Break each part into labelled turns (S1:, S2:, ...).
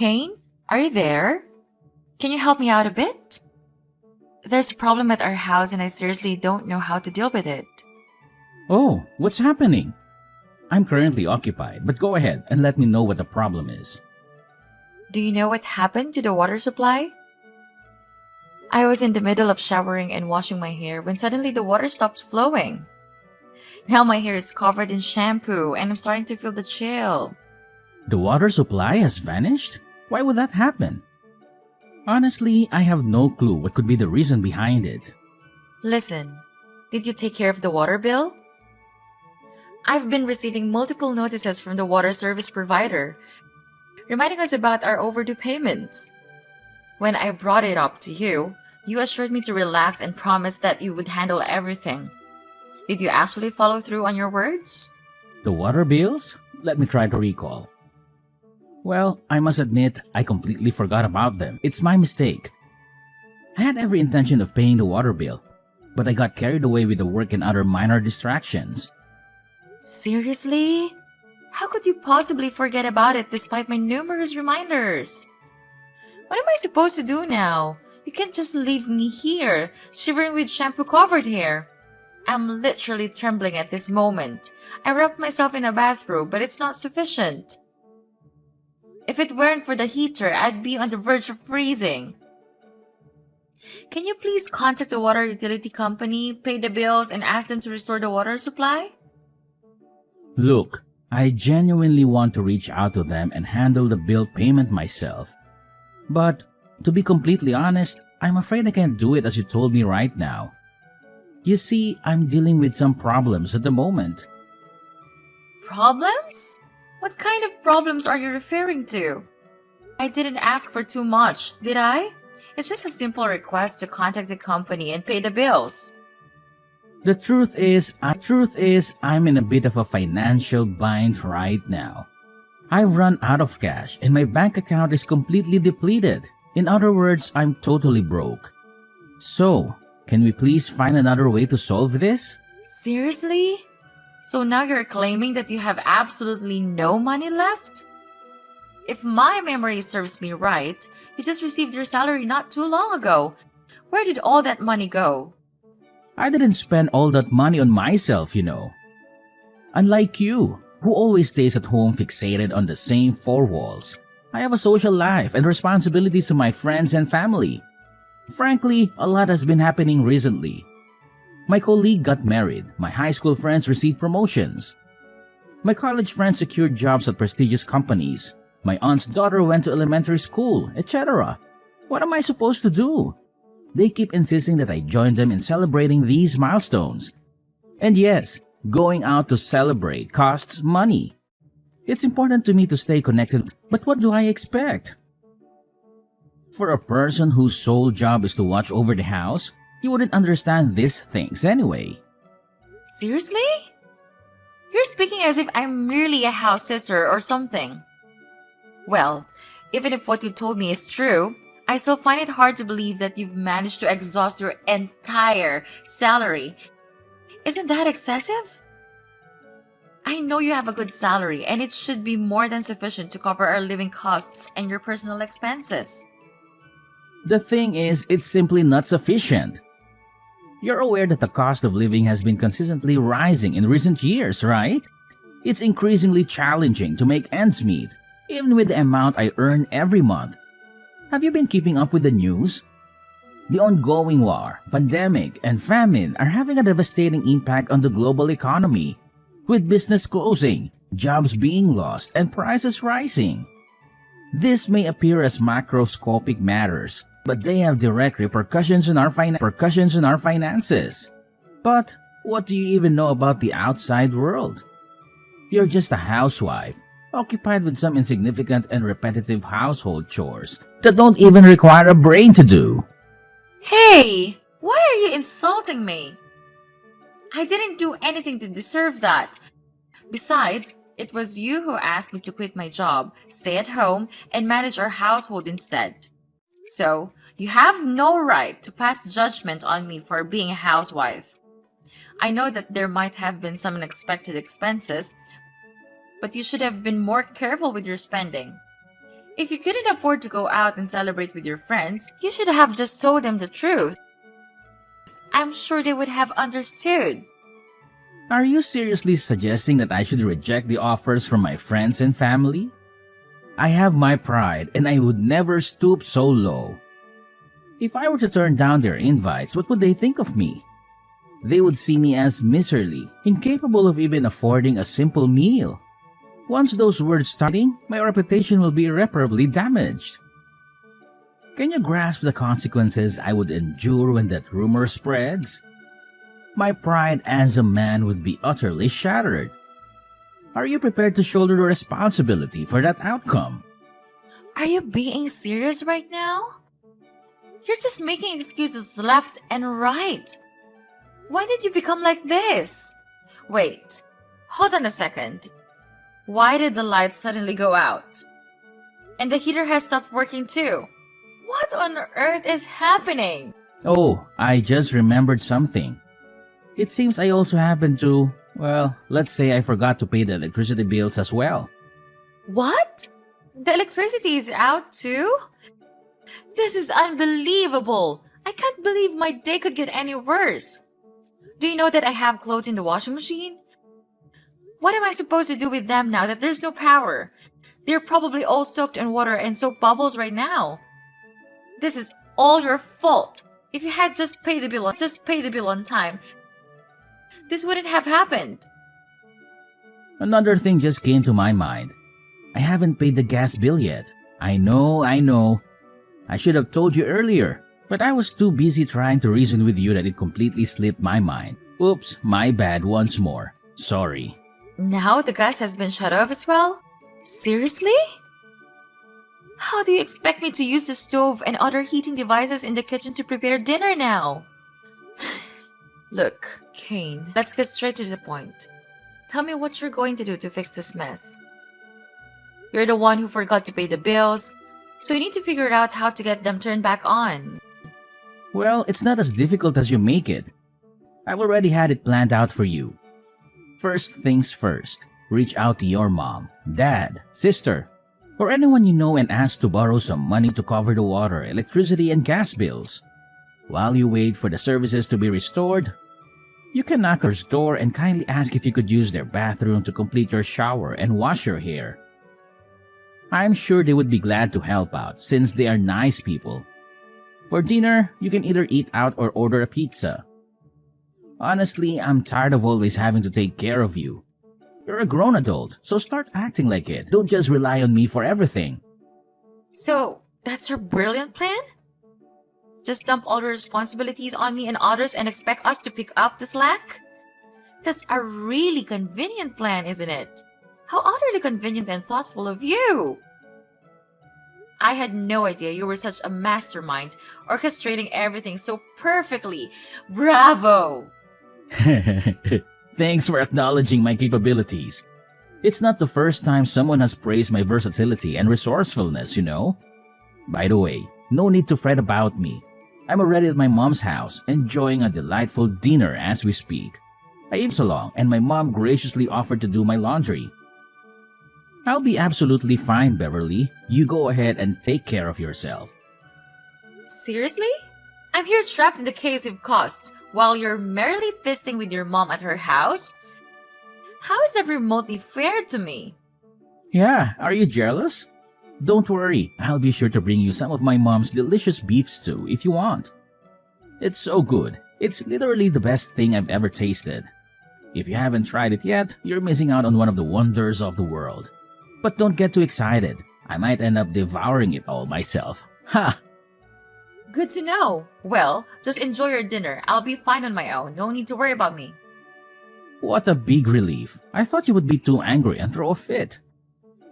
S1: Kane? Are you there? Can you help me out a bit? There's a problem at our house and I seriously don't know how to deal with it.
S2: Oh, what's happening? I'm currently occupied, but go ahead and let me know what the problem is.
S1: Do you know what happened to the water supply? I was in the middle of showering and washing my hair when suddenly the water stopped flowing. Now my hair is covered in shampoo and I'm starting to feel the chill.
S2: The water supply has vanished? Why would that happen? Honestly, I have no clue what could be the reason behind it.
S1: Listen, did you take care of the water bill? I've been receiving multiple notices from the water service provider, reminding us about our overdue payments. When I brought it up to you, you assured me to relax and promised that you would handle everything. Did you actually follow through on your words?
S2: The water bills? Let me try to recall. Well, I must admit, I completely forgot about them. It's my mistake. I had every intention of paying the water bill, but I got carried away with the work and other minor distractions.
S1: Seriously? How could you possibly forget about it despite my numerous reminders? What am I supposed to do now? You can't just leave me here, shivering with shampoo-covered hair. I'm literally trembling at this moment. I wrapped myself in a bathrobe, but it's not sufficient. If it weren't for the heater, I'd be on the verge of freezing. Can you please contact the water utility company, pay the bills, and ask them to restore the water supply?
S2: Look, I genuinely want to reach out to them and handle the bill payment myself. But, to be completely honest, I'm afraid I can't do it as you told me right now. You see, I'm dealing with some problems at the moment.
S1: Problems? What kind of problems are you referring to? I didn't ask for too much, did I? It's just a simple request to contact the company and pay the bills.
S2: The truth is, I'm in a bit of a financial bind right now. I've run out of cash and my bank account is completely depleted. In other words, I'm totally broke. So, can we please find another way to solve this?
S1: Seriously? So now you're claiming that you have absolutely no money left? If my memory serves me right, you just received your salary not too long ago. Where did all that money go?
S2: I didn't spend all that money on myself, you know. Unlike you, who always stays at home fixated on the same four walls, I have a social life and responsibilities to my friends and family. Frankly, a lot has been happening recently. My colleague got married, my high school friends received promotions. My college friends secured jobs at prestigious companies. My aunt's daughter went to elementary school, etc. What am I supposed to do? They keep insisting that I join them in celebrating these milestones. And yes, going out to celebrate costs money. It's important to me to stay connected, but what do I expect? For a person whose sole job is to watch over the house, you wouldn't understand these things anyway.
S1: Seriously? You're speaking as if I'm merely a house sitter or something. Well, even if what you told me is true, I still find it hard to believe that you've managed to exhaust your entire salary. Isn't that excessive? I know you have a good salary and it should be more than sufficient to cover our living costs and your personal expenses.
S2: The thing is, it's simply not sufficient. You're aware that the cost of living has been consistently rising in recent years, right? It's increasingly challenging to make ends meet, even with the amount I earn every month. Have you been keeping up with the news? The ongoing war, pandemic, and famine are having a devastating impact on the global economy, with business closing, jobs being lost, and prices rising. This may appear as macroscopic matters, but they have direct repercussions on our finances. But what do you even know about the outside world? You're just a housewife, occupied with some insignificant and repetitive household chores that don't even require a brain to do.
S1: Hey! Why are you insulting me? I didn't do anything to deserve that. Besides, it was you who asked me to quit my job, stay at home, and manage our household instead. So, you have no right to pass judgment on me for being a housewife. I know that there might have been some unexpected expenses, but you should have been more careful with your spending. If you couldn't afford to go out and celebrate with your friends, you should have just told them the truth. I'm sure they would have understood.
S2: Are you seriously suggesting that I should reject the offers from my friends and family? I have my pride and I would never stoop so low. If I were to turn down their invites, what would they think of me? They would see me as miserly, incapable of even affording a simple meal. Once those words start, my reputation will be irreparably damaged. Can you grasp the consequences I would endure when that rumor spreads? My pride as a man would be utterly shattered. Are you prepared to shoulder the responsibility for that outcome?
S1: Are you being serious right now? You're just making excuses left and right. Why did you become like this? Wait, hold on a second. Why did the lights suddenly go out? And the heater has stopped working too. What on earth is happening?
S2: Oh, I just remembered something. It seems I also happened to, well, let's say I forgot to pay the electricity bills as well.
S1: What? The electricity is out too? This is unbelievable. I can't believe my day could get any worse. Do you know that I have clothes in the washing machine? What am I supposed to do with them now that there's no power? They're probably all soaked in water and soap bubbles right now. This is all your fault. If you had just paid the bill on time, this wouldn't have happened.
S2: Another thing just came to my mind. I haven't paid the gas bill yet. I know. I should have told you earlier, but I was too busy trying to reason with you that it completely slipped my mind. Oops, my bad once more. Sorry.
S1: Now the gas has been shut off as well? Seriously? How do you expect me to use the stove and other heating devices in the kitchen to prepare dinner now? Look, Kane, let's get straight to the point. Tell me what you're going to do to fix this mess. You're the one who forgot to pay the bills, so you need to figure out how to get them turned back on.
S2: Well, it's not as difficult as you make it. I've already had it planned out for you. First things first, reach out to your mom, dad, sister, or anyone you know and ask to borrow some money to cover the water, electricity, and gas bills. While you wait for the services to be restored, you can knock on their door and kindly ask if you could use their bathroom to complete your shower and wash your hair. I'm sure they would be glad to help out since they are nice people. For dinner, you can either eat out or order a pizza. Honestly, I'm tired of always having to take care of you. You're a grown adult, so start acting like it. Don't just rely on me for everything.
S1: So, that's your brilliant plan? Just dump all the responsibilities on me and others and expect us to pick up the slack? That's a really convenient plan, isn't it? How utterly convenient and thoughtful of you! I had no idea you were such a mastermind, orchestrating everything so perfectly. Bravo!
S2: Thanks for acknowledging my capabilities. It's not the first time someone has praised my versatility and resourcefulness, you know. By the way, no need to fret about me. I'm already at my mom's house, enjoying a delightful dinner as we speak. I even along, and my mom graciously offered to do my laundry. I'll be absolutely fine, Beverly. You go ahead and take care of yourself.
S1: Seriously? I'm here trapped in the chaos you've caused, while you're merrily feasting with your mom at her house? How is that remotely fair to me?
S2: Yeah, are you jealous? Don't worry, I'll be sure to bring you some of my mom's delicious beef stew if you want. It's so good. It's literally the best thing I've ever tasted. If you haven't tried it yet, you're missing out on one of the wonders of the world. But don't get too excited. I might end up devouring it all myself. Ha!
S1: Good to know. Well, just enjoy your dinner. I'll be fine on my own. No need to worry about me.
S2: What a big relief. I thought you would be too angry and throw a fit.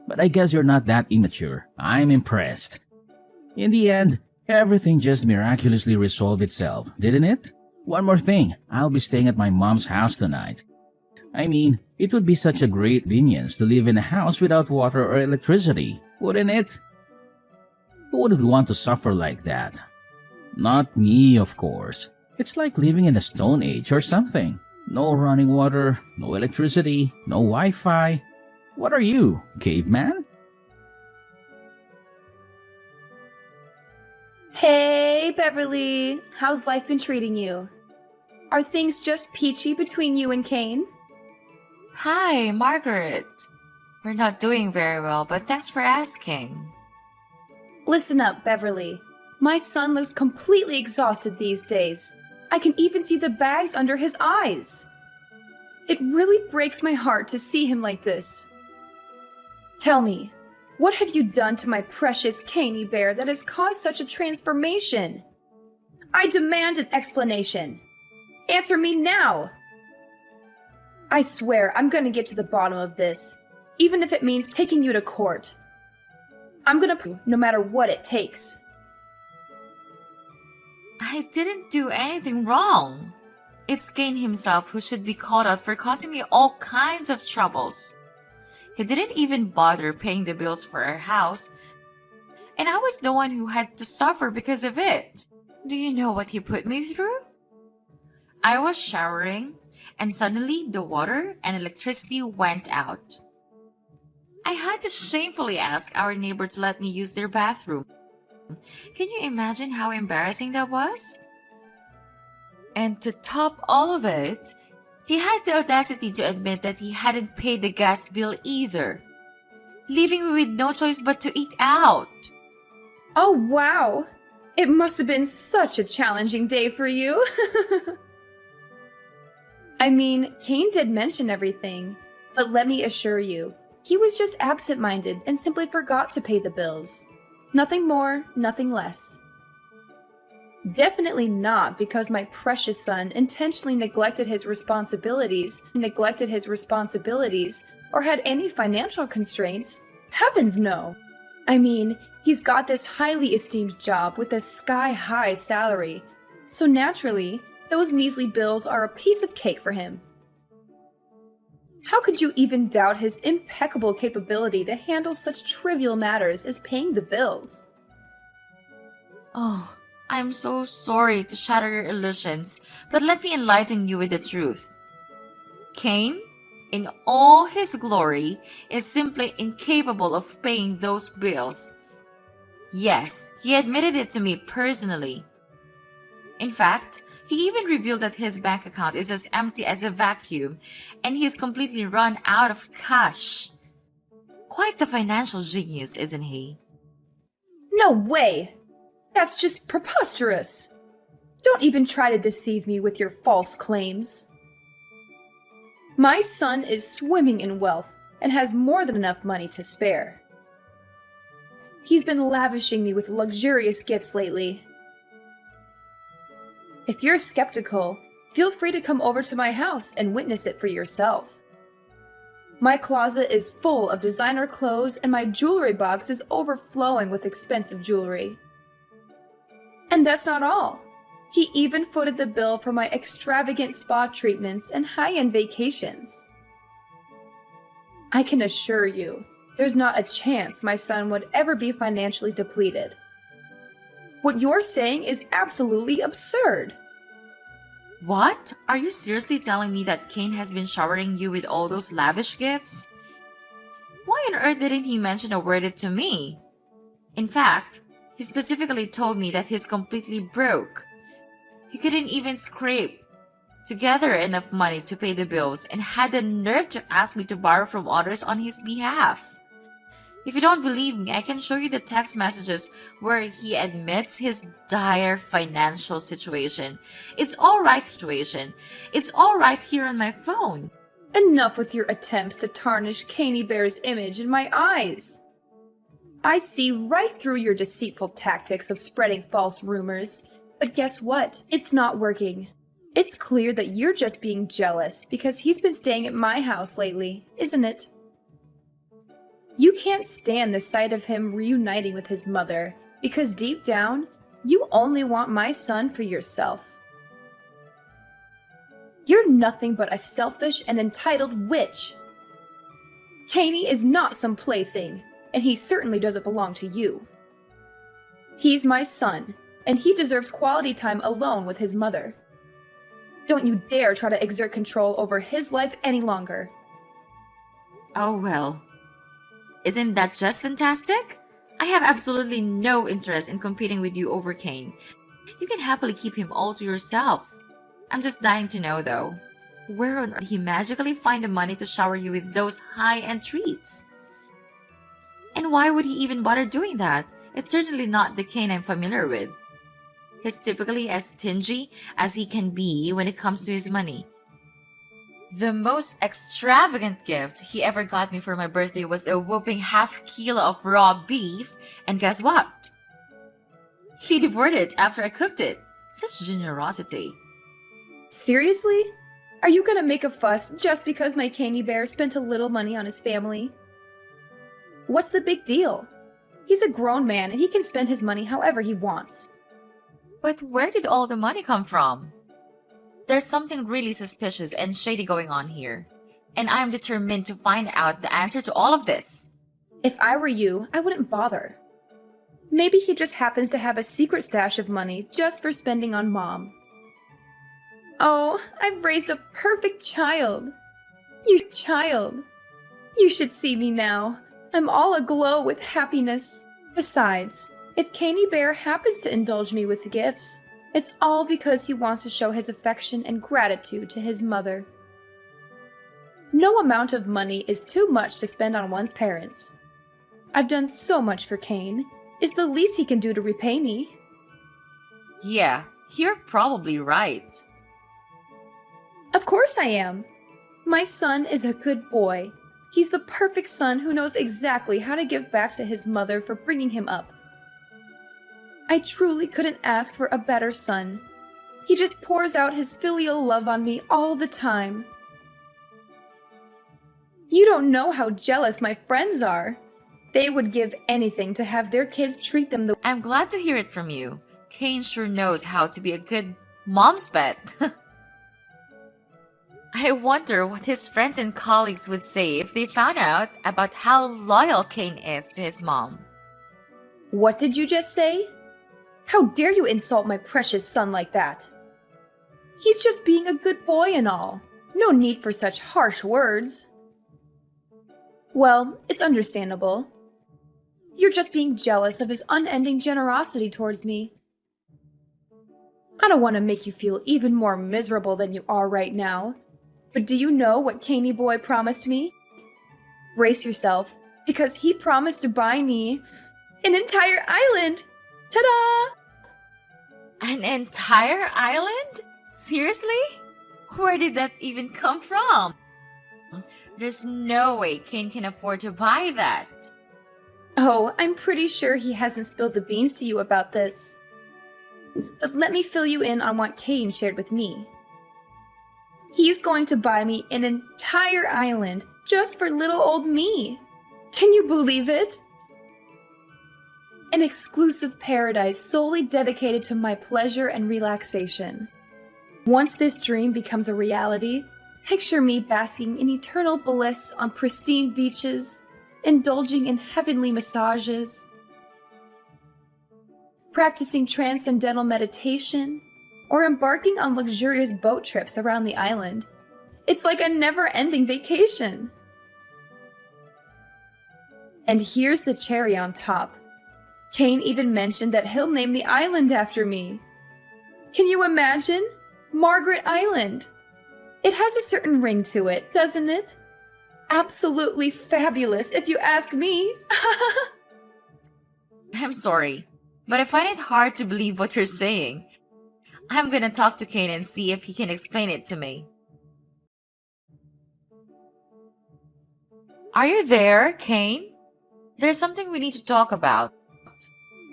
S2: But I guess you're not that immature. I'm impressed. In the end, everything just miraculously resolved itself, didn't it? One more thing, I'll be staying at my mom's house tonight. I mean, it would be such a great convenience to live in a house without water or electricity, wouldn't it? Who would want to suffer like that? Not me, of course. It's like living in a stone age or something. No running water, no electricity, no Wi-Fi. What are you, caveman?
S3: Hey, Beverly. How's life been treating you? Are things just peachy between you and Kane?
S1: Hi, Margaret. We're not doing very well, but thanks for asking.
S3: Listen up, Beverly. My son looks completely exhausted these days. I can even see the bags under his eyes. It really breaks my heart to see him like this. Tell me, what have you done to my precious Caney bear that has caused such a transformation? I demand an explanation. Answer me now! I swear I'm gonna get to the bottom of this, even if it means taking you to court. I'm gonna prove no matter what it takes.
S1: I didn't do anything wrong. It's Kane himself who should be called out for causing me all kinds of troubles. He didn't even bother paying the bills for our house, and I was the one who had to suffer because of it. Do you know what he put me through? I was showering, and suddenly the water and electricity went out. I had to shamefully ask our neighbor to let me use their bathroom. Can you imagine how embarrassing that was? And to top all of it, he had the audacity to admit that he hadn't paid the gas bill either, leaving me with no choice but to eat out.
S3: Oh, wow! It must have been such a challenging day for you. I mean, Kane did mention everything, but let me assure you, he was just absent-minded and simply forgot to pay the bills. Nothing more, nothing less. Definitely not because my precious son intentionally neglected his responsibilities, or had any financial constraints. Heavens no! I mean, he's got this highly esteemed job with a sky-high salary, so naturally, those measly bills are a piece of cake for him. How could you even doubt his impeccable capability to handle such trivial matters as paying the bills?
S1: Oh, I'm so sorry to shatter your illusions, but let me enlighten you with the truth. Kane, in all his glory, is simply incapable of paying those bills. Yes, he admitted it to me personally. In fact, he even revealed that his bank account is as empty as a vacuum, and he's completely run out of cash. Quite the financial genius, isn't he?
S3: No way! That's just preposterous! Don't even try to deceive me with your false claims. My son is swimming in wealth and has more than enough money to spare. He's been lavishing me with luxurious gifts lately. If you're skeptical, feel free to come over to my house and witness it for yourself. My closet is full of designer clothes and my jewelry box is overflowing with expensive jewelry. And that's not all. He even footed the bill for my extravagant spa treatments and high-end vacations. I can assure you, there's not a chance my son would ever be financially depleted. What you're saying is absolutely absurd.
S1: What? Are you seriously telling me that Kane has been showering you with all those lavish gifts? Why on earth didn't he mention a word to me? In fact, he specifically told me that he's completely broke. He couldn't even scrape together enough money to pay the bills and had the nerve to ask me to borrow from others on his behalf. If you don't believe me, I can show you the text messages where he admits his dire financial situation. It's all right here on my phone.
S3: Enough with your attempts to tarnish Caney Bear's image in my eyes. I see right through your deceitful tactics of spreading false rumors. But guess what? It's not working. It's clear that you're just being jealous because he's been staying at my house lately, isn't it? You can't stand the sight of him reuniting with his mother because deep down, you only want my son for yourself. You're nothing but a selfish and entitled witch. Caney is not some plaything, and he certainly doesn't belong to you. He's my son, and he deserves quality time alone with his mother. Don't you dare try to exert control over his life any longer.
S1: Oh well. Isn't that just fantastic? I have absolutely no interest in competing with you over Kane. You can happily keep him all to yourself. I'm just dying to know, though, where on earth did he magically find the money to shower you with those high-end treats? And why would he even bother doing that? It's certainly not the Kane I'm familiar with. He's typically as stingy as he can be when it comes to his money. The most extravagant gift he ever got me for my birthday was a whopping half-kilo of raw beef, and guess what? He devoured it after I cooked it. Such generosity.
S3: Seriously? Are you gonna make a fuss just because my candy bear spent a little money on his family? What's the big deal? He's a grown man and he can spend his money however he wants.
S1: But where did all the money come from? There's something really suspicious and shady going on here, and I'm determined to find out the answer to all of this.
S3: If I were you, I wouldn't bother. Maybe he just happens to have a secret stash of money just for spending on Mom. Oh, I've raised a perfect child. You child. You should see me now. I'm all aglow with happiness. Besides, if Caney Bear happens to indulge me with gifts, it's all because he wants to show his affection and gratitude to his mother. No amount of money is too much to spend on one's parents. I've done so much for Kane. It's the least he can do to repay me.
S1: Yeah, you're probably right.
S3: Of course I am. My son is a good boy. He's the perfect son who knows exactly how to give back to his mother for bringing him up. I truly couldn't ask for a better son. He just pours out his filial love on me all the time. You don't know how jealous my friends are. They would give anything to have their kids treat them the way.
S1: I'm glad to hear it from you. Kane sure knows how to be a good mom's pet. I wonder what his friends and colleagues would say if they found out about how loyal Kane is to his mom.
S3: What did you just say? How dare you insult my precious son like that? He's just being a good boy and all. No need for such harsh words. Well, it's understandable. You're just being jealous of his unending generosity towards me. I don't want to make you feel even more miserable than you are right now. But do you know what Caney Boy promised me? Brace yourself, because he promised to buy me an entire island! Ta-da!
S1: An entire island? Seriously? Where did that even come from? There's no way Kane can afford to buy that.
S3: Oh, I'm pretty sure he hasn't spilled the beans to you about this. But let me fill you in on what Kane shared with me. He's going to buy me an entire island just for little old me. Can you believe it? An exclusive paradise solely dedicated to my pleasure and relaxation. Once this dream becomes a reality, picture me basking in eternal bliss on pristine beaches, indulging in heavenly massages, practicing transcendental meditation, or embarking on luxurious boat trips around the island. It's like a never-ending vacation. And here's the cherry on top. Kane even mentioned that he'll name the island after me. Can you imagine? Margaret Island. It has a certain ring to it, doesn't it? Absolutely fabulous, if you ask me.
S1: I'm sorry, but I find it hard to believe what you're saying. I'm gonna talk to Kane and see if he can explain it to me. Are you there, Kane? There's something we need to talk about.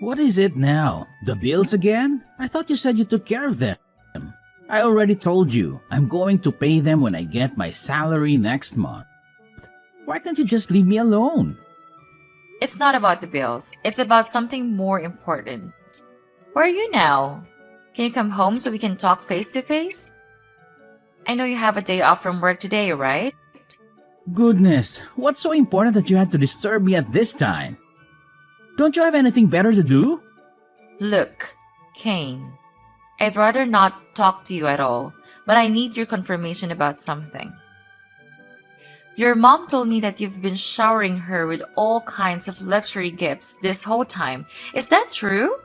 S2: What is it now? The bills again? I thought you said you took care of them. I already told you, I'm going to pay them when I get my salary next month. Why can't you just leave me alone?
S1: It's not about the bills. It's about something more important. Where are you now? Can you come home so we can talk face to face? I know you have a day off from work today, right?
S2: Goodness, what's so important that you had to disturb me at this time? Don't you have anything better to do?
S1: Look, Kane, I'd rather not talk to you at all, but I need your confirmation about something. Your mom told me that you've been showering her with all kinds of luxury gifts this whole time. Is that true?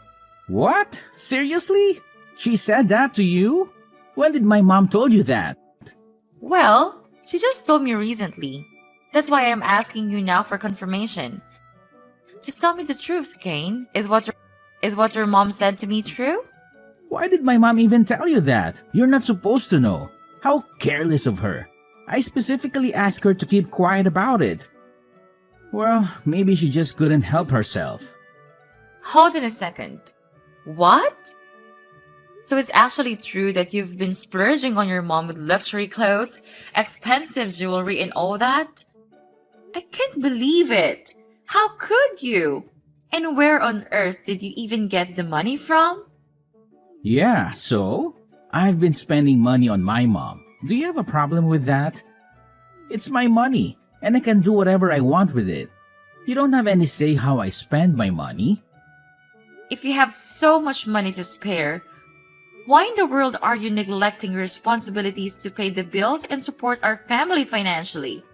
S2: What? Seriously? She said that to you? When did my mom told you that?
S1: Well, she just told me recently. That's why I'm asking you now for confirmation. Just tell me the truth, Kane. Is what your mom said to me true?
S2: Why did my mom even tell you that? You're not supposed to know. How careless of her. I specifically asked her to keep quiet about it. Well, maybe she just couldn't help herself.
S1: Hold on a second. What? So it's actually true that you've been splurging on your mom with luxury clothes, expensive jewelry, and all that? I can't believe it. How could you? And where on earth did you even get the money from?
S2: Yeah, so? I've been spending money on my mom. Do you have a problem with that? It's my money, and I can do whatever I want with it. You don't have any say how I spend my money.
S1: If you have so much money to spare, why in the world are you neglecting your responsibilities to pay the bills and support our family financially?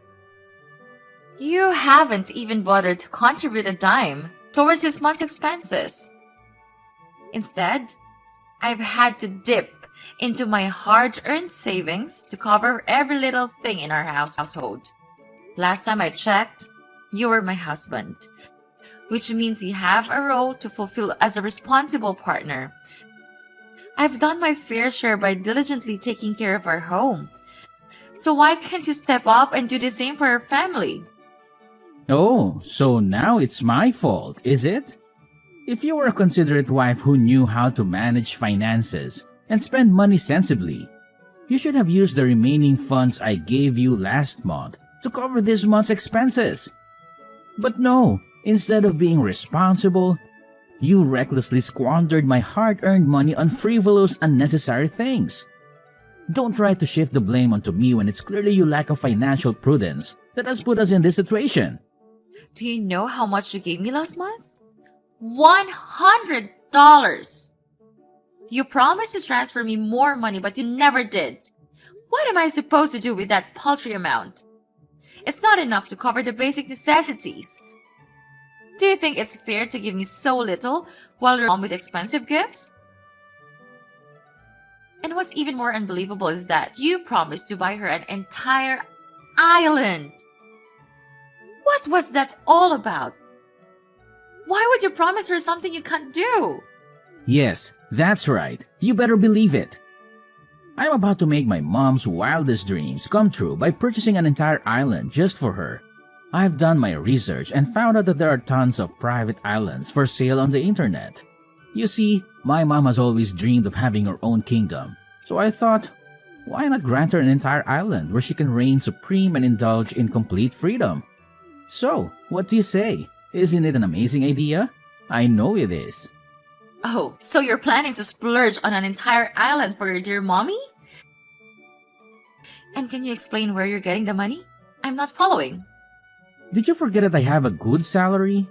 S1: You haven't even bothered to contribute a dime towards this month's expenses. Instead, I've had to dip into my hard-earned savings to cover every little thing in our household. Last time I checked, you were my husband, which means you have a role to fulfill as a responsible partner. I've done my fair share by diligently taking care of our home. So why can't you step up and do the same for our family?
S2: Oh, so now it's my fault, is it? If you were a considerate wife who knew how to manage finances and spend money sensibly, you should have used the remaining funds I gave you last month to cover this month's expenses. But no, instead of being responsible, you recklessly squandered my hard-earned money on frivolous, unnecessary things. Don't try to shift the blame onto me when it's clearly your lack of financial prudence that has put us in this situation.
S1: Do you know how much you gave me last month? $100! You promised to transfer me more money, but you never did. What am I supposed to do with that paltry amount? It's not enough to cover the basic necessities. Do you think it's fair to give me so little while you're on with expensive gifts? And what's even more unbelievable is that you promised to buy her an entire island. What was that all about? Why would you promise her something you can't do?
S2: Yes, that's right. You better believe it. I'm about to make my mom's wildest dreams come true by purchasing an entire island just for her. I've done my research and found out that there are tons of private islands for sale on the internet. You see, my mom has always dreamed of having her own kingdom, so I thought, why not grant her an entire island where she can reign supreme and indulge in complete freedom? So, what do you say? Isn't it an amazing idea? I know it is.
S1: Oh, so you're planning to splurge on an entire island for your dear mommy? And can you explain where you're getting the money? I'm not following.
S2: Did you forget that I have a good salary?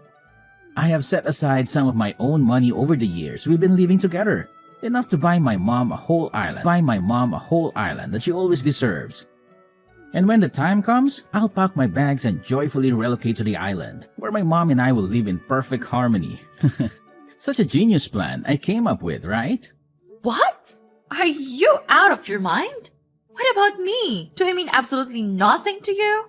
S2: I have set aside some of my own money over the years we've been living together, enough to buy my mom a whole island that she always deserves. And when the time comes, I'll pack my bags and joyfully relocate to the island, where my mom and I will live in perfect harmony. Such a genius plan I came up with, right?
S1: What? Are you out of your mind? What about me? Do I mean absolutely nothing to you?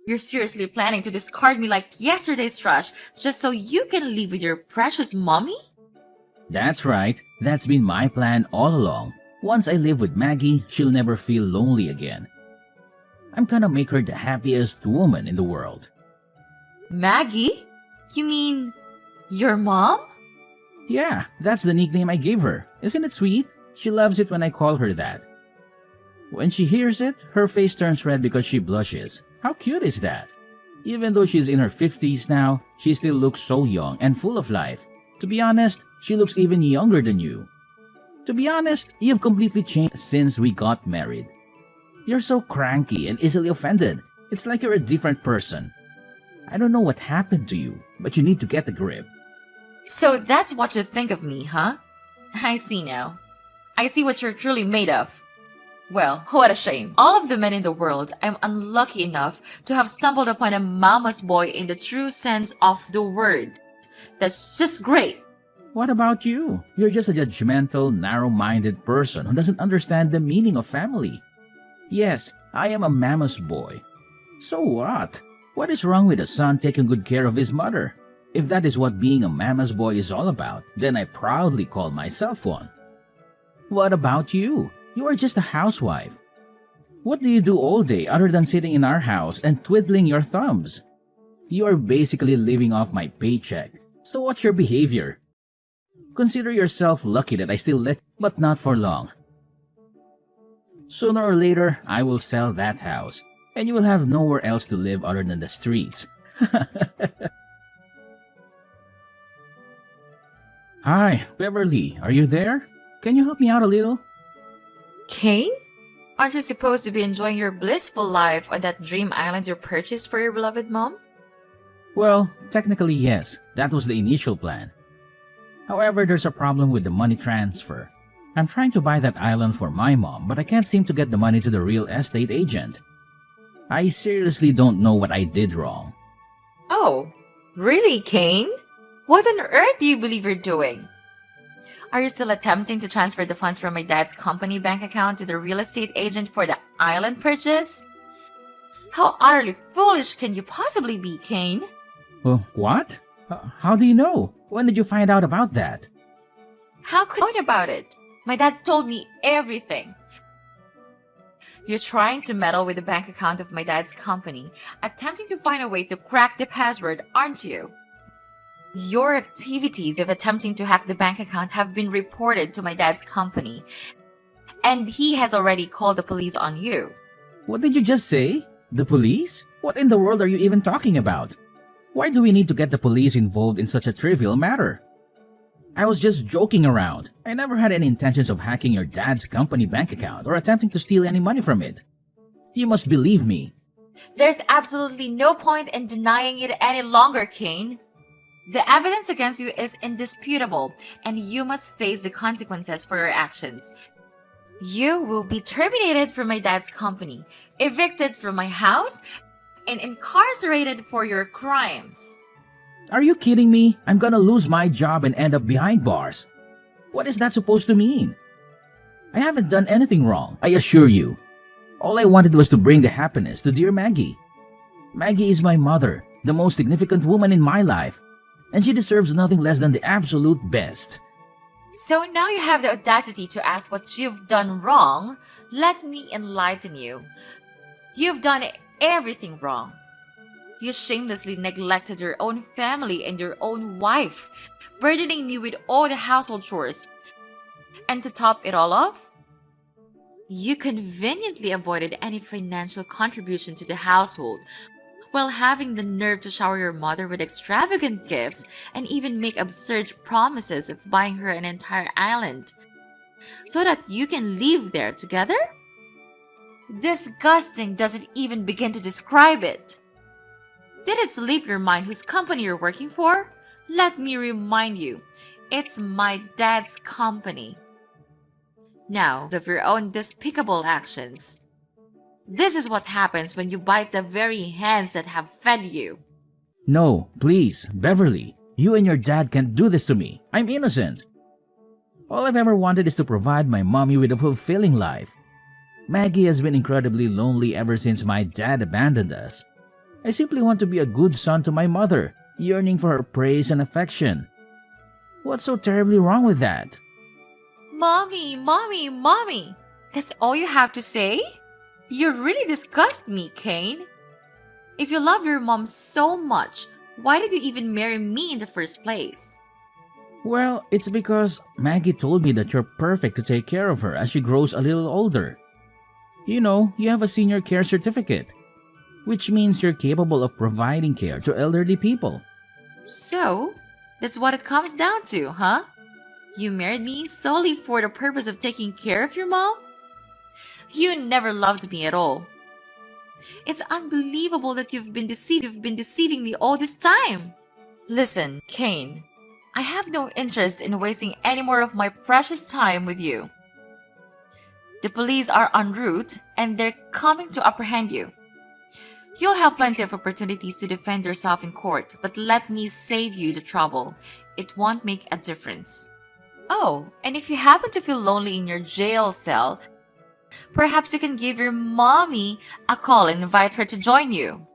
S1: You're seriously planning to discard me like yesterday's trash just so you can live with your precious mommy?
S2: That's right. That's been my plan all along. Once I live with Maggie, she'll never feel lonely again. I'm gonna make her the happiest woman in the world.
S1: Maggie? You mean your mom?
S2: Yeah, that's the nickname I gave her. Isn't it sweet? She loves it when I call her that. When she hears it, her face turns red because she blushes. How cute is that? Even though she's in her 50s now, she still looks so young and full of life. To be honest, she looks even younger than you. To be honest, you've completely changed since we got married. You're so cranky and easily offended. It's like you're a different person. I don't know what happened to you, but you need to get a grip.
S1: So that's what you think of me, huh? I see now. I see what you're truly made of. Well, what a shame. All of the men in the world, I'm unlucky enough to have stumbled upon a mama's boy in the true sense of the word. That's just great.
S2: What about you? You're just a judgmental, narrow-minded person who doesn't understand the meaning of family. Yes, I am a mama's boy. So what? What is wrong with a son taking good care of his mother? If that is what being a mama's boy is all about, then I proudly call myself one. What about you? You are just a housewife. What do you do all day other than sitting in our house and twiddling your thumbs? You are basically living off my paycheck. So what's your behavior? Consider yourself lucky that I still let you, but not for long. Sooner or later, I will sell that house, and you will have nowhere else to live other than the streets. Hi, Beverly, are you there? Can you help me out a little?
S1: Kane? Aren't you supposed to be enjoying your blissful life on that dream island you purchased for your beloved mom?
S2: Well, technically yes, that was the initial plan. However, there's a problem with the money transfer. I'm trying to buy that island for my mom, but I can't seem to get the money to the real estate agent. I seriously don't know what I did wrong.
S1: Oh, really, Kane? What on earth do you believe you're doing? Are you still attempting to transfer the funds from my dad's company bank account to the real estate agent for the island purchase? How utterly foolish can you possibly be, Kane?
S2: What? How do you know? When did you find out about that?
S1: How could you know about it? My dad told me everything. You're trying to meddle with the bank account of my dad's company, attempting to find a way to crack the password, aren't you? Your activities of attempting to hack the bank account have been reported to my dad's company, and he has already called the police on you.
S2: What did you just say? The police? What in the world are you even talking about? Why do we need to get the police involved in such a trivial matter? I was just joking around. I never had any intentions of hacking your dad's company bank account or attempting to steal any money from it. You must believe me.
S1: There's absolutely no point in denying it any longer, Kane. The evidence against you is indisputable, and you must face the consequences for your actions. You will be terminated from my dad's company, evicted from my house, and incarcerated for your crimes.
S2: Are you kidding me? I'm gonna lose my job and end up behind bars. What is that supposed to mean? I haven't done anything wrong, I assure you. All I wanted was to bring the happiness to dear Maggie. Maggie is my mother, the most significant woman in my life, and she deserves nothing less than the absolute best.
S1: So now you have the audacity to ask what you've done wrong. Let me enlighten you. You've done everything wrong. You shamelessly neglected your own family and your own wife, burdening me with all the household chores. And to top it all off, you conveniently avoided any financial contribution to the household, while having the nerve to shower your mother with extravagant gifts and even make absurd promises of buying her an entire island so that you can live there together? Disgusting doesn't even begin to describe it. Did it slip your mind whose company you're working for? Let me remind you, it's my dad's company. Now, of your own despicable actions. This is what happens when you bite the very hands that have fed you.
S2: No, please, Beverly. You and your dad can't do this to me. I'm innocent. All I've ever wanted is to provide my mommy with a fulfilling life. Maggie has been incredibly lonely ever since my dad abandoned us. I simply want to be a good son to my mother, yearning for her praise and affection. What's so terribly wrong with that?
S1: Mommy, mommy, mommy. That's all you have to say? You really disgust me, Kane. If you love your mom so much, why did you even marry me in the first place?
S2: Well, it's because Maggie told me that you're perfect to take care of her as she grows a little older. You know, you have a senior care certificate, which means you're capable of providing care to elderly people.
S1: So, that's what it comes down to, huh? You married me solely for the purpose of taking care of your mom? You never loved me at all. It's unbelievable that you've been deceiving me all this time. Listen, Kane, I have no interest in wasting any more of my precious time with you. The police are en route and they're coming to apprehend you. You'll have plenty of opportunities to defend yourself in court, but let me save you the trouble. It won't make a difference. Oh, and if you happen to feel lonely in your jail cell, perhaps you can give your mommy a call and invite her to join you.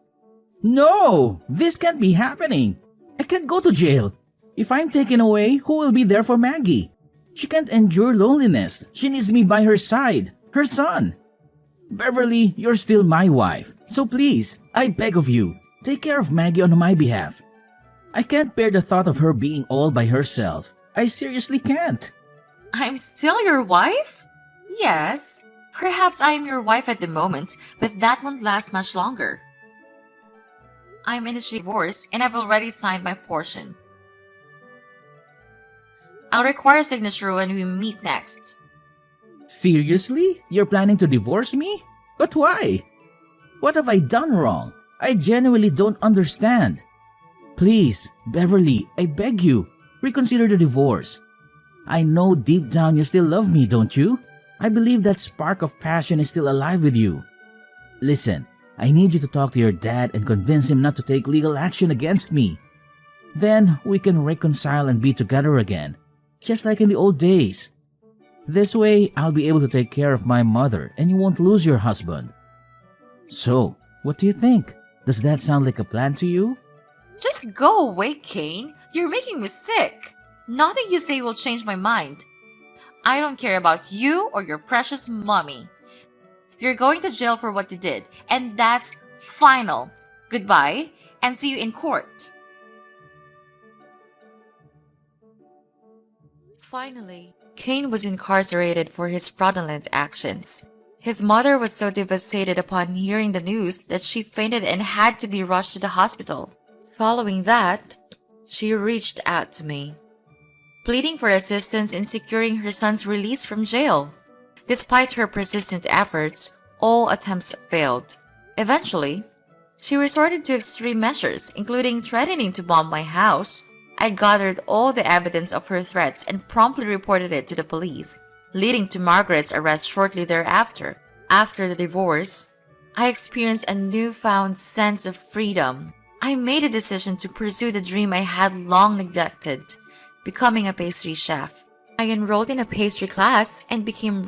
S2: No! This can't be happening. I can't go to jail. If I'm taken away, who will be there for Maggie? She can't endure loneliness. She needs me by her side. Her son. Beverly, you're still my wife. So please, I beg of you, take care of Maggie on my behalf. I can't bear the thought of her being all by herself. I seriously can't.
S1: I'm still your wife? Yes. Perhaps I am your wife at the moment, but that won't last much longer. I'm in a divorce and I've already signed my portion. I'll require a signature when we meet next.
S2: Seriously? You're planning to divorce me? But why? What have I done wrong? I genuinely don't understand. Please, Beverly, I beg you, reconsider the divorce. I know deep down you still love me, don't you? I believe that spark of passion is still alive with you. Listen, I need you to talk to your dad and convince him not to take legal action against me. Then we can reconcile and be together again, just like in the old days. This way, I'll be able to take care of my mother and you won't lose your husband. So, what do you think? Does that sound like a plan to you?
S1: Just go away, Kane. You're making me sick. Nothing you say will change my mind. I don't care about you or your precious mommy. You're going to jail for what you did, and that's final. Goodbye, and see you in court. Finally, Kane was incarcerated for his fraudulent actions. His mother was so devastated upon hearing the news that she fainted and had to be rushed to the hospital. Following that, she reached out to me, pleading for assistance in securing her son's release from jail. Despite her persistent efforts, all attempts failed. Eventually, she resorted to extreme measures, including threatening to bomb my house. I gathered all the evidence of her threats and promptly reported it to the police, leading to Margaret's arrest shortly thereafter. After the divorce, I experienced a newfound sense of freedom. I made a decision to pursue the dream I had long neglected, becoming a pastry chef. I enrolled in a pastry class and became